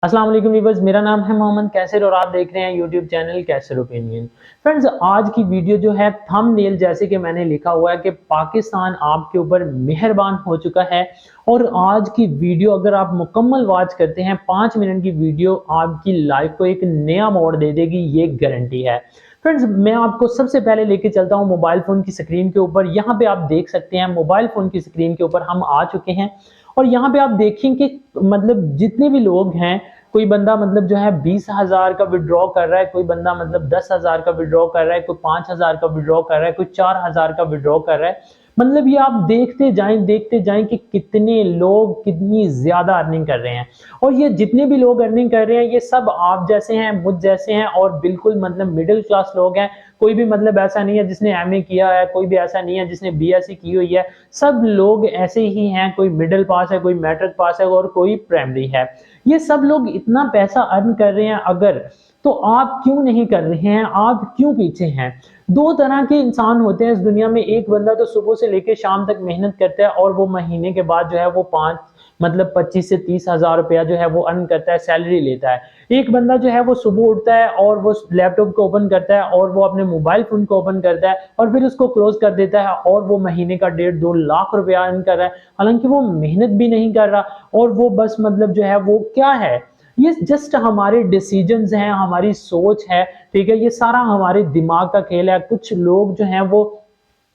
अस्सलाम वालेकुम व्यूअर्स, मेरा नाम है मोहम्मद कैसर और आप देख रहे हैं यूट्यूब चैनल कैसर ओपिनियन। फ्रेंड्स, आज की वीडियो जो है थंबनेल जैसे कि मैंने लिखा हुआ है कि पाकिस्तान आपके ऊपर मेहरबान हो चुका है। और आज की वीडियो अगर आप मुकम्मल वॉच करते हैं 5 मिनट की वीडियो आपकी लाइफ को एक नया मोड़ दे देगी, ये गारंटी है। फ्रेंड्स, मैं आपको सबसे पहले लेके चलता हूँ मोबाइल फोन की स्क्रीन के ऊपर। यहाँ पे आप देख सकते हैं मोबाइल फोन की स्क्रीन के ऊपर हम आ चुके हैं। और यहाँ पे आप देखें कि मतलब जितने भी लोग हैं, कोई बंदा मतलब जो है 20,000 का विड्रॉ कर रहा है, कोई बंदा मतलब 10,000 का विड्रॉ कर रहा है, कोई 5,000 का विड्रॉ कर रहा है, कोई 4,000 का विड्रॉ कर रहा है। मतलब ये आप देखते जाएं कि कितने लोग कितनी ज्यादा अर्निंग कर रहे हैं। और ये जितने भी लोग अर्निंग कर रहे हैं ये सब आप जैसे हैं, मुझ जैसे हैं और बिल्कुल मतलब मिडिल क्लास लोग हैं। कोई भी मतलब ऐसा नहीं है जिसने एमए किया है, कोई भी ऐसा नहीं है जिसने बीएससी की हुई है। सब लोग ऐसे ही हैं, कोई मिडिल पास है, कोई मैट्रिक पास है और कोई प्राइमरी है। ये सब लोग इतना पैसा अर्न कर रहे हैं, अगर तो आप क्यों नहीं कर रहे हैं? आप क्यों पीछे हैं? दो तरह के इंसान होते हैं इस दुनिया में। एक बंदा तो सुबह से लेकर शाम तक मेहनत करता है और वो महीने के बाद जो है वो 25 से 30,000 रुपया जो है वो अर्न करता है, सैलरी लेता है। एक बंदा जो है वो सुबह उठता है और वो लैपटॉप को ओपन करता है और वो अपने मोबाइल फोन को ओपन करता है और फिर उसको क्लोज कर देता है और वो महीने का 1.5-2 लाख रुपया अर्न कर रहा है, हालांकि वो मेहनत भी नहीं कर रहा। और वो बस मतलब जो है वो क्या है, ये जस्ट हमारे डिसीजंस हैं, हमारी सोच है। ठीक है, ये सारा हमारे दिमाग का खेल है। कुछ लोग जो हैं वो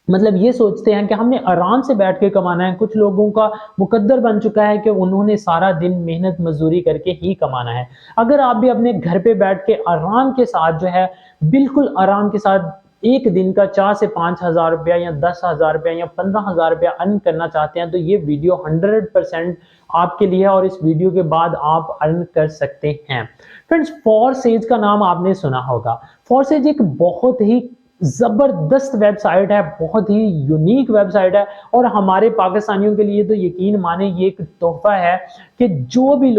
मतलब ये सोचते हैं कि हमने आराम से बैठ के कमाना है। कुछ लोगों का मुकद्दर बन चुका है कि उन्होंने सारा दिन मेहनत मजदूरी करके ही कमाना है। अगर आप भी अपने घर पे बैठ के आराम के साथ जो है, बिल्कुल आराम के साथ एक दिन का 4 से 5 हजार रुपया या 10,000 रुपया या 15,000 रुपया अर्न करना चाहते हैं तो ये वीडियो 100% आपके लिए है और इस वीडियो के बाद आप अर्न कर सकते हैं। फ्रेंड्स, फॉरसेज का नाम आपने सुना होगा। फॉरसेज एक बहुत ही जबरदस्त वेबसाइट है, बहुत ही यूनिक वेबसाइट है और हमारे पाकिस्तानियों के लिए तो यकीन माने ये एक तोहफा है कि जो भी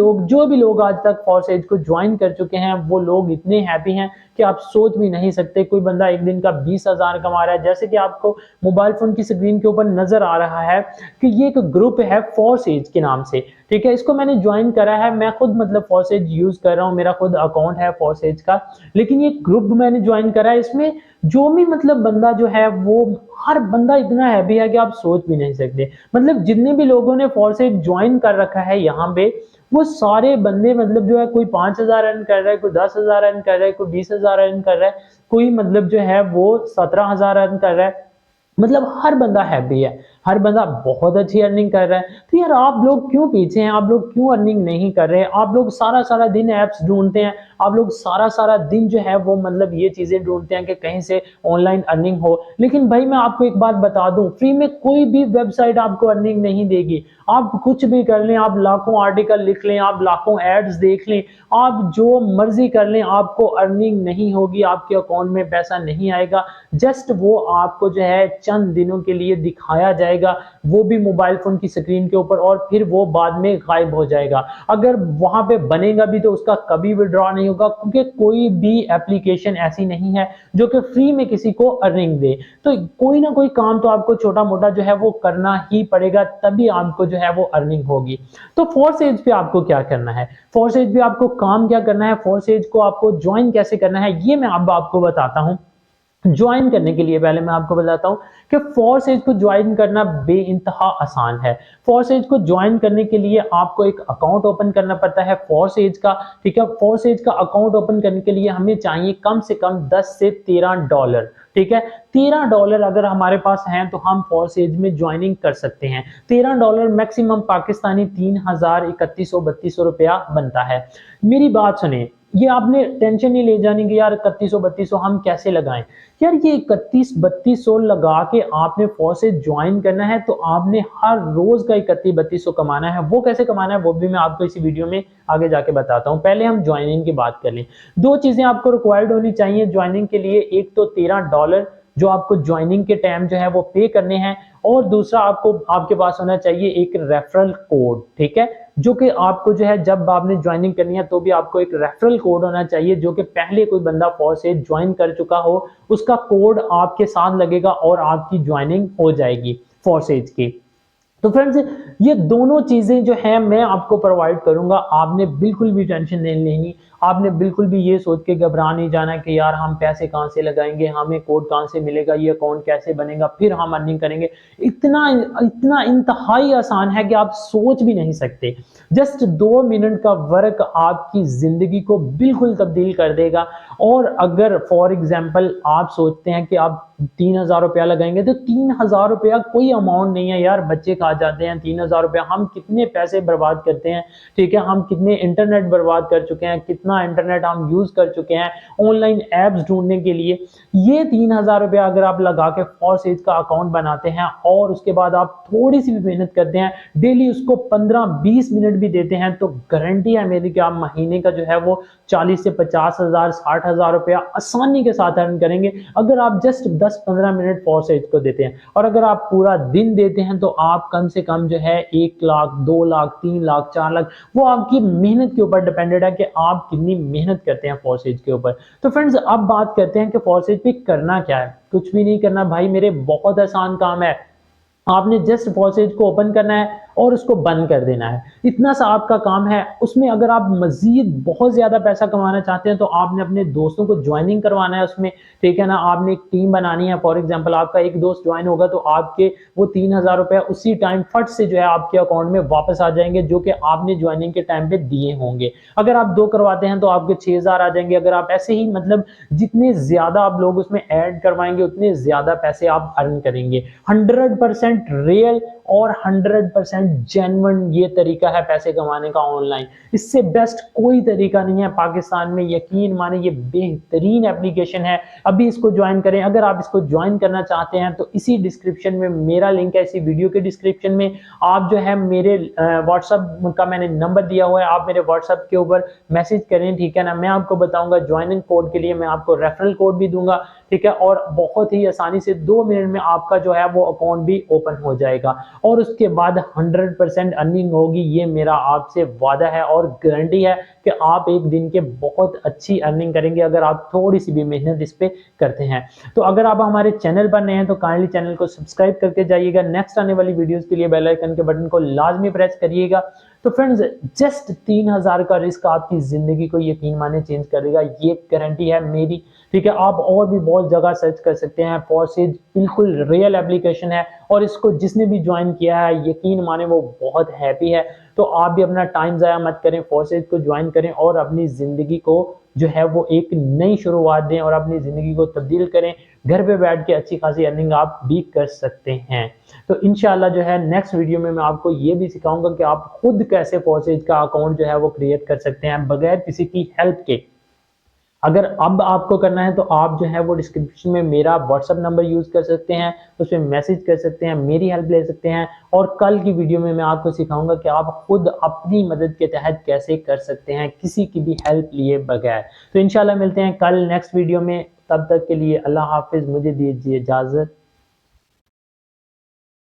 लोग आज तक फॉरसेज को ज्वाइन कर चुके हैं वो लोग इतने हैप्पी हैं कि आप सोच भी नहीं सकते। कोई बंदा एक दिन का 20,000 कमा रहा है, जैसे कि आपको मोबाइल फोन की स्क्रीन के ऊपर नजर आ रहा है कि ये एक ग्रुप है फॉरसेज के नाम से। ठीक है, इसको मैंने ज्वाइन करा है, मैं खुद मतलब फॉरसेज यूज कर रहा हूँ, मेरा खुद अकाउंट है फॉरसेज का। लेकिन ये ग्रुप मैंने ज्वाइन करा है, इसमें जो भी मतलब बंदा जो है वो हर बंदा इतना हैप्पी है कि आप सोच भी नहीं सकते। मतलब जितने भी लोगों ने फॉरसेज ज्वाइन कर रखा है यहाँ पे, वो सारे बंदे मतलब जो है कोई 5,000 अर्न कर रहा है, कोई 10,000 अर्न कर रहा है, कोई 20,000 अर्न कर रहा है, कोई मतलब जो है वो 17,000 अर्न कर रहा है। मतलब हर बंदा हैप्पी है, हर बंदा बहुत अच्छी अर्निंग कर रहा है। तो यार आप लोग क्यों पीछे हैं? आप लोग क्यों अर्निंग नहीं कर रहे हैं? आप लोग सारा सारा दिन ऐप्स ढूंढते हैं, आप लोग सारा सारा दिन जो है वो मतलब ये चीजें ढूंढते हैं कि कहीं से ऑनलाइन अर्निंग हो। लेकिन भाई मैं आपको एक बात बता दूं, फ्री में कोई भी वेबसाइट आपको अर्निंग नहीं देगी। आप कुछ भी कर लें, आप लाखों आर्टिकल लिख लें, आप लाखों एड्स देख लें, आप जो मर्जी कर लें, आपको अर्निंग नहीं होगी, आपके अकाउंट में पैसा नहीं आएगा। जस्ट वो आपको जो है चंद दिनों के लिए दिखाया जाएगा, वो भी मोबाइल फोन की स्क्रीन के ऊपर, और फिर वो बाद में गायब हो जाएगा। अगर वहां पे बनेगा भी तो उसका कभी विड्रॉ नहीं होगा, क्योंकि कोई भी एप्लीकेशन ऐसी नहीं है जो कि फ्री में किसी को अर्निंग दे। तो कोई ना कोई काम तो आपको छोटा मोटा जो है वो करना ही पड़ेगा, तभी आपको जो है वो अर्निंग होगी। तो फोर्सेज पे आपको क्या करना है, फोर्सेज पे आपको काम क्या करना है, फोर्सेज को आपको ज्वाइन कैसे करना है, ये मैं अब आपको बताता हूं। ज्वाइन करने के लिए पहले मैं आपको बताता हूं कि फोर्सेज को ज्वाइन करना बेइंतहा आसान है। फोर्सेज को ज्वाइन करने के लिए आपको एक अकाउंट ओपन करना पड़ता है फोर्सेज का। ठीक है, फोर्सेज का अकाउंट ओपन करने के लिए हमें चाहिए कम से कम 10 से 13 डॉलर। ठीक है, 13 डॉलर अगर हमारे पास हैं तो हम फोर्सेज में ज्वाइनिंग कर सकते हैं। 13 डॉलर मैक्सिमम पाकिस्तानी 3,000 3100 3200 रुपया बनता है। मेरी बात सुने, ये आपने टेंशन नहीं ले जानी कि यार 3100 3200 हम कैसे लगाएं। यार ये 31 3200 लगा के आपने फोर्सेज ज्वाइन करना है तो आपने हर रोज का 31 3200 कमाना है। वो कैसे कमाना है वो भी मैं आपको इसी वीडियो में आगे जाके बताता हूं। पहले हम ज्वाइनिंग की बात कर लें। दो चीजें आपको रिक्वायर्ड होनी चाहिए ज्वाइनिंग के लिए, एक तो 13 डॉलर जो आपको ज्वाइनिंग के टाइम जो है वो पे करने हैं, और दूसरा आपको आपके पास होना चाहिए एक रेफरल कोड। ठीक है, जो कि आपको जो है जब आपने ज्वाइनिंग करनी है तो भी आपको एक रेफरल कोड होना चाहिए, जो कि पहले कोई बंदा फोर्सेज ज्वाइन कर चुका हो, उसका कोड आपके साथ लगेगा और आपकी ज्वाइनिंग हो जाएगी फोर्सेज की। तो फ्रेंड्स ये दोनों चीजें जो है मैं आपको प्रोवाइड करूंगा, आपने बिल्कुल भी टेंशन नहीं लेनी, आपने बिल्कुल भी ये सोच के घबरा नहीं जाना कि यार हम पैसे कहाँ से लगाएंगे, हमें कोड कहाँ से मिलेगा, ये अकाउंट कैसे बनेगा, फिर हम अर्निंग करेंगे। इतना इतना इंतहाई आसान है कि आप सोच भी नहीं सकते। जस्ट 2 मिनट का वर्क आपकी जिंदगी को बिल्कुल तब्दील कर देगा। और अगर फॉर एग्जाम्पल आप सोचते हैं कि आप 3,000 रुपया लगाएंगे, तो 3,000 रुपया कोई अमाउंट नहीं है यार, बच्चे खा जाते हैं 3,000 रुपया। हम कितने पैसे बर्बाद करते हैं, ठीक है, हम कितने इंटरनेट बर्बाद कर चुके हैं, कितना इंटरनेट हम यूज कर चुके हैं ऑनलाइन एप्स ढूंढने के लिए। ये 3,000 रुपया अगर आप लगा के फॉरसेज का अकाउंट बनाते हैं और उसके बाद आप थोड़ी सी भी मेहनत करते हैं, डेली उसको 15-20 मिनट भी देते हैं, तो गारंटी है मेरी कि आप महीने का जो है वो 40 से 50,000 60,000 रुपया आसानी के साथ अर्न करेंगे, अगर आप जस्ट 10-15 मिनट फॉरसेज को देते हैं। और अगर आप पूरा दिन देते हैं तो आप कम से कम जो है 1 लाख 2 लाख 3 लाख 4 लाख, वो आपकी मेहनत के ऊपर डिपेंडेड है कि आप कितनी मेहनत करते हैं फॉरसेज के ऊपर। तो फ्रेंड्स अब बात करते हैं कि फॉरसेज पे करना क्या है। कुछ भी नहीं करना भाई मेरे, बहुत आसान काम है। आपने जस्ट फॉरसेज को ओपन करना है और उसको बंद कर देना है, इतना सा आपका काम है। उसमें अगर आप मजीद बहुत ज्यादा पैसा कमाना चाहते हैं तो आपने अपने दोस्तों को ज्वाइनिंग करवाना है उसमें, ठीक है ना। आपने एक टीम बनानी है, फॉर एग्जांपल आपका एक दोस्त ज्वाइन होगा तो आपके वो 3,000 रुपए उसी टाइम फट से जो है आपके अकाउंट में वापस आ जाएंगे, जो कि आपने ज्वाइनिंग के टाइम पे दिए होंगे। अगर आप 2 करवाते हैं तो आपके 6,000 आ जाएंगे। अगर आप ऐसे ही मतलब जितने ज्यादा आप लोग उसमें ऐड करवाएंगे उतने ज्यादा पैसे आप अर्न करेंगे। 100% रियल और 100% जेन्युइन ये तरीका है पैसे कमाने का ऑनलाइन। इससे बेस्ट कोई तरीका नहीं है पाकिस्तान में, यकीन माने ये बेहतरीन एप्लीकेशन है। अभी इसको ज्वाइन करें। अगर आप इसको ज्वाइन करना चाहते हैं तो इसी डिस्क्रिप्शन में मेरा लिंक है, इसी वीडियो के डिस्क्रिप्शन में आप जो है मेरे व्हाट्सएप का मैंने नंबर दिया हुआ है, आप मेरे व्हाट्सएप के ऊपर मैसेज करें, ठीक है ना। मैं आपको बताऊंगा ज्वाइनिंग कोड के लिए, मैं आपको रेफरल कोड भी दूंगा, ठीक है। और बहुत ही आसानी से 2 मिनट में आपका जो है वो अकाउंट भी ओपन हो जाएगा और उसके बाद 100% अर्निंग होगी। ये मेरा आपसे वादा है और गारंटी है कि आप एक दिन के बहुत अच्छी अर्निंग करेंगे अगर आप थोड़ी सी भी मेहनत इस पे करते हैं। तो अगर आप हमारे चैनल पर नए हैं तो काइंडली चैनल को सब्सक्राइब करके जाइएगा। नेक्स्ट आने वाली वीडियोस के लिए बेल आइकन के बटन को लाजमी प्रेस करिएगा। तो फ्रेंड्स जस्ट 3,000 का रिस्क आपकी जिंदगी को यकीन माने चेंज करेगा, ये गारंटी है मेरी, ठीक है। आप और भी बहुत जगह सर्च कर सकते हैं, फॉरसेज बिल्कुल रियल एप्लीकेशन है और इसको जिसने भी ज्वाइन किया है यकीन माने वो बहुत हैप्पी है। तो आप भी अपना टाइम ज़ाया मत करें, फॉरसेज को ज्वाइन करें और अपनी ज़िंदगी को जो है वो एक नई शुरुआत दें और अपनी ज़िंदगी को तब्दील करें। घर पे बैठ के अच्छी खासी अर्निंग आप भी कर सकते हैं। तो इंशाल्लाह जो है नेक्स्ट वीडियो में मैं आपको ये भी सिखाऊंगा कि आप खुद कैसे फॉरसेज का अकाउंट जो है वो क्रिएट कर सकते हैं बगैर किसी की हेल्प के। अगर अब आपको करना है तो आप जो है वो डिस्क्रिप्शन में मेरा व्हाट्सएप नंबर यूज कर सकते हैं, उसमें मैसेज कर सकते हैं, मेरी हेल्प ले सकते हैं। और कल की वीडियो में मैं आपको सिखाऊंगा कि आप खुद अपनी मदद के तहत कैसे कर सकते हैं किसी की भी हेल्प लिए बगैर। तो इंशाल्लाह मिलते हैं कल नेक्स्ट वीडियो में, तब तक के लिए अल्लाह हाफिज, मुझे दीजिए इजाजत।